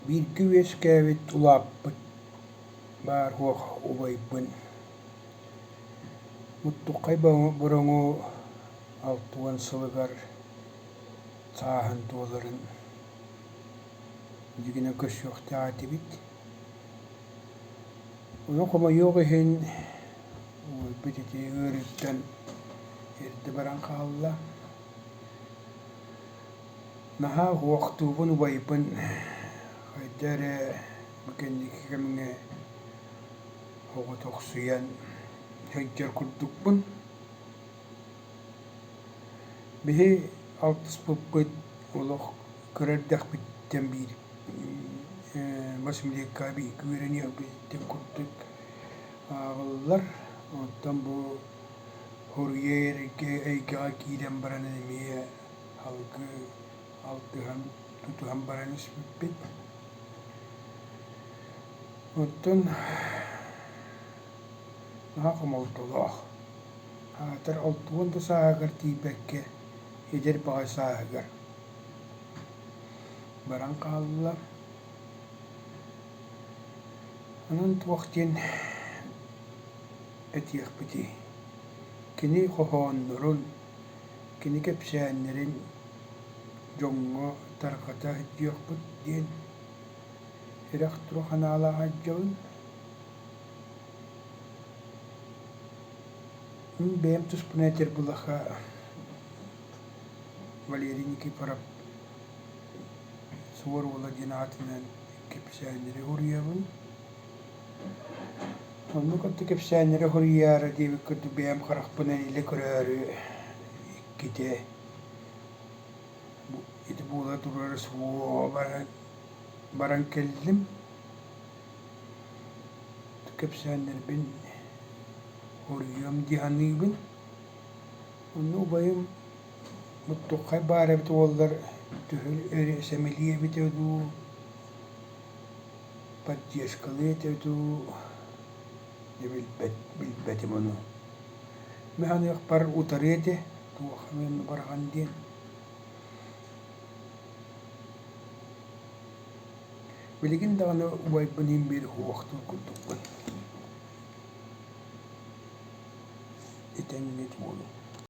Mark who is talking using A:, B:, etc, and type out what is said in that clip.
A: Bir güveç kevit ulapпыт бар хуох убайпын муттуккай бороңу алтуан сылыгар цааһын туоларын дигине көссүөхтаатибит уну хомойуох иһин уойбут ити ыарыттан эрдэ баран хаалла наһаа хуохтуубун убайпын хайдэрэ быкенникигэмиҥэ хоҕотохсуйан хэйдьэр курдукпун биһи алтыспыппыт олох кырардахпыттан биир масмилиэккаа бииккүгүрэниэхпиттэн курдук аабыллар оттон бу хуруйа эйгэҕа киирэн баран эмиэ халгы алтыһан тутуһан баран испиппит оттон наһаа хомолтолоох хаатар олтуон да сааһыгар тиипэккэ идэр баҕай сааһыгар баран хаалла онон туох диэн этиэхпити кини хохооннорун кини кэпсээннэрин дьоҥҥо тархата хыттыахпыт диэн эрэх тура ханаалааһаадьабын бэйэм туспуна этэр булаха Валерий Никифоров суор уола динаатынан кэпсээннэри хуруйабын онну кытта кэпсээннэри хуруйаара диэбиккыту бэйэм харахпынан илэ көрөөрү икките ити буула турар суо баран келлим кэпсээннэрбин хуруйам диһаныыбын онну убайым муттуккай баарабыт уоллар түһүл сэмилиэбит өдүү поддержкалыыт өдүү билбэтим ону мэханыах бар утарыыте туохамын барган диэн билигин даҕаны убайбын иин биир хуохтуу курдукпун итэҥҥит буолу